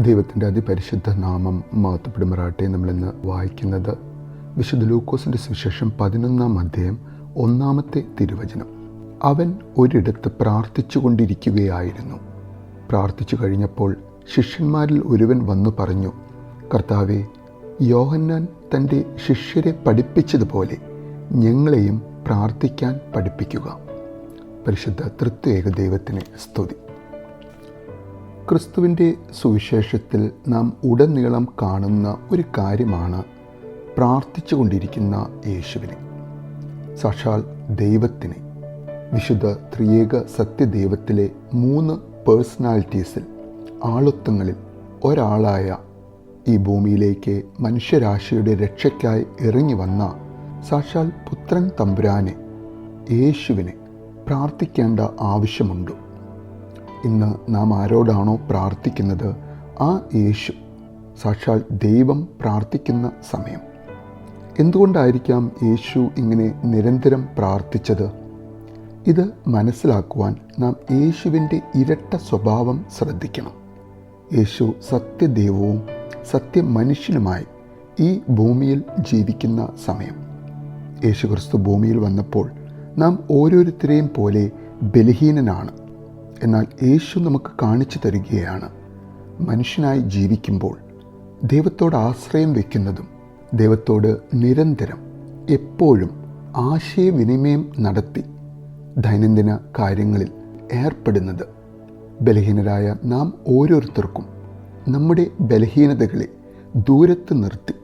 ദൈവത്തിൻ്റെ അതിപരിശുദ്ധ നാമം മഹത്വപ്പെടുമാറാകട്ടെ. നമ്മളിന്ന് വായിക്കുന്നത് വിശുദ്ധ ലൂക്കോസിൻ്റെ സുവിശേഷം 11-ാം അധ്യായം 1-ാമത്തെ തിരുവചനം. അവൻ ഒരിടത്ത് പ്രാർത്ഥിച്ചു കൊണ്ടിരിക്കുകയായിരുന്നു. പ്രാർത്ഥിച്ചു കഴിഞ്ഞപ്പോൾ ശിഷ്യന്മാരിൽ ഒരുവൻ വന്നു പറഞ്ഞു, കർത്താവേ, യോഹന്നാൻ തൻ്റെ ശിഷ്യരെ പഠിപ്പിച്ചതുപോലെ ഞങ്ങളെയും പ്രാർത്ഥിക്കാൻ പഠിപ്പിക്കുക. പരിശുദ്ധ തൃത്വൈക ദൈവത്തിന് സ്തുതി. ക്രിസ്തുവിൻ്റെ സുവിശേഷത്തിൽ നാം ഉടനീളം കാണുന്ന ഒരു കാര്യമാണ് പ്രാർത്ഥിച്ചു കൊണ്ടിരിക്കുന്ന യേശുവിനെ, സാക്ഷാൽ ദൈവത്തിനെ. വിശുദ്ധ ത്രിയേക സത്യദൈവത്തിലെ 3 പേഴ്സണാലിറ്റീസിൽ, ആളുത്വങ്ങളിൽ ഒരാളായ ഈ ഭൂമിയിലേക്ക് മനുഷ്യരാശിയുടെ രക്ഷയ്ക്കായി ഇറങ്ങി വന്ന സാക്ഷാൽ പുത്രൻ തമ്പുരാനെ, യേശുവിനെ പ്രാർത്ഥിക്കേണ്ട ആവശ്യമുണ്ട്. ഇന്ന് നാം ആരോടാണോ പ്രാർത്ഥിക്കുന്നത്, ആ യേശു സാക്ഷാൽ ദൈവം പ്രാർത്ഥിക്കുന്ന സമയം. എന്തുകൊണ്ടായിരിക്കാം യേശു ഇങ്ങനെ നിരന്തരം പ്രാർത്ഥിച്ചത്? ഇത് മനസ്സിലാക്കുവാൻ നാം യേശുവിൻ്റെ ഇരട്ട സ്വഭാവം ശ്രദ്ധിക്കണം. യേശു സത്യദൈവവും സത്യമനുഷ്യനുമായി ഈ ഭൂമിയിൽ ജീവിക്കുന്ന സമയം. യേശു ക്രിസ്തു ഭൂമിയിൽ വന്നപ്പോൾ നാം ഓരോരുത്തരെയും പോലെ ബലഹീനനാണ്. എന്നാൽ യേശു നമുക്ക് കാണിച്ചു തരികയാണ്, മനുഷ്യനായി ജീവിക്കുമ്പോൾ ദൈവത്തോട് ആശ്രയം വയ്ക്കുന്നതും ദൈവത്തോട് നിരന്തരം എപ്പോഴും ആശയവിനിമയം നടത്തി ദൈനംദിന കാര്യങ്ങളിൽ ഏർപ്പെടുന്നത് ബലഹീനരായ നാം ഓരോരുത്തർക്കും നമ്മുടെ ബലഹീനതകളെ ദൂരത്ത് നിർത്തി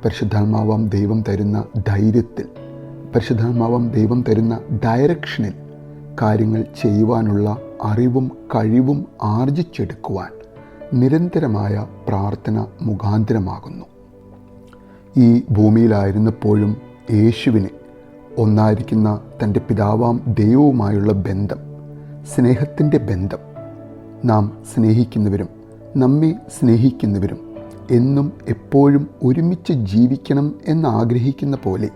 പരിശുദ്ധാത്മാവാം ദൈവം തരുന്ന ധൈര്യത്തിൽ, പരിശുദ്ധാത്മാവാം ദൈവം തരുന്ന ഡയറക്ഷനിൽ കാര്യങ്ങൾ ചെയ്യുവാനുള്ള അറിവും കഴിവും ആർജിച്ചെടുക്കുവാൻ നിരന്തരമായ പ്രാർത്ഥന മുഖാന്തരമാകുന്നു. ഈ ഭൂമിയിലായിരുന്നപ്പോഴും യേശുവിനെ ഒന്നായിരിക്കുന്ന തൻ്റെ പിതാവാം ദൈവവുമായുള്ള ബന്ധം, സ്നേഹത്തിൻ്റെ ബന്ധം, നാം സ്നേഹിക്കുന്നവരും നമ്മെ സ്നേഹിക്കുന്നവരും എന്നും എപ്പോഴും ഒരുമിച്ച് ജീവിക്കണം എന്നാഗ്രഹിക്കുന്ന പോലെ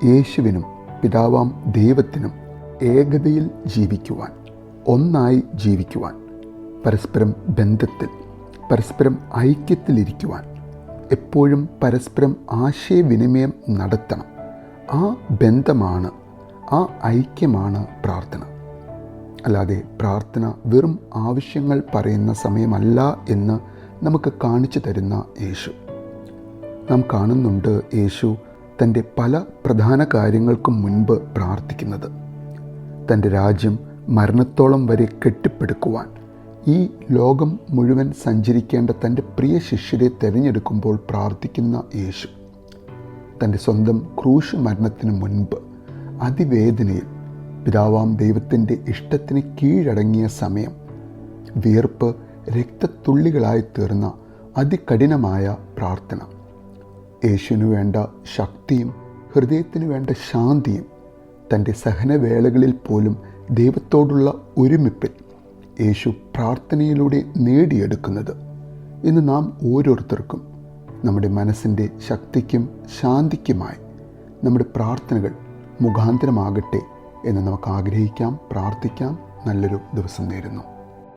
യേശുവിനും പിതാവാം ദൈവത്തിനും ഏകതയിൽ ജീവിക്കുവാൻ, ഒന്നായി ജീവിക്കുവാൻ, പരസ്പരം ബന്ധത്തിൽ, പരസ്പരം ഐക്യത്തിലിരിക്കുവാൻ, എപ്പോഴും പരസ്പരം ആശയവിനിമയം നടത്തണം. ആ ബന്ധമാണ്, ആ ഐക്യമാണ് പ്രാർത്ഥന. അല്ലാതെ പ്രാർത്ഥന വെറും ആവശ്യങ്ങൾ പറയുന്ന സമയമല്ല എന്ന് നമുക്ക് കാണിച്ചു തരുന്ന യേശു. നാം കാണുന്നുണ്ട് യേശു തൻ്റെ പല പ്രധാന കാര്യങ്ങൾക്കും മുൻപ് പ്രാർത്ഥിക്കുന്നത്. തൻ്റെ രാജ്യം മരണത്തോളം വരെ കെട്ടിപ്പടുക്കുവാൻ ഈ ലോകം മുഴുവൻ സഞ്ചരിക്കേണ്ട തൻ്റെ പ്രിയ ശിഷ്യരെ തിരഞ്ഞെടുക്കുമ്പോൾ പ്രാർത്ഥിക്കുന്ന യേശു, തൻ്റെ സ്വന്തം ക്രൂശ് മരണത്തിന് മുൻപ് അതിവേദനയിൽ പിതാവാം ദൈവത്തിൻ്റെ ഇഷ്ടത്തിന് കീഴടങ്ങിയ സമയം, വിയർപ്പ് രക്തത്തുള്ളികളായി തീർന്ന അതികഠിനമായ പ്രാർത്ഥന, യേശുവിന് വേണ്ട ശക്തിയും ഹൃദയത്തിന് വേണ്ട ശാന്തിയും തൻ്റെ സഹനവേളകളിൽ പോലും ദൈവത്തോടുള്ള ഒരുമിപ്പിൽ യേശു പ്രാർത്ഥനയിലൂടെ നേടിയെടുക്കുന്നത് ഇന്ന് നാം ഓരോരുത്തർക്കും നമ്മുടെ മനസ്സിൻ്റെ ശക്തിക്കും ശാന്തിക്കുമായി നമ്മുടെ പ്രാർത്ഥനകൾ മുഖാന്തരമാകട്ടെ എന്ന് നമുക്ക് ആഗ്രഹിക്കാം, പ്രാർത്ഥിക്കാം. നല്ലൊരു ദിവസം നേരുന്നു.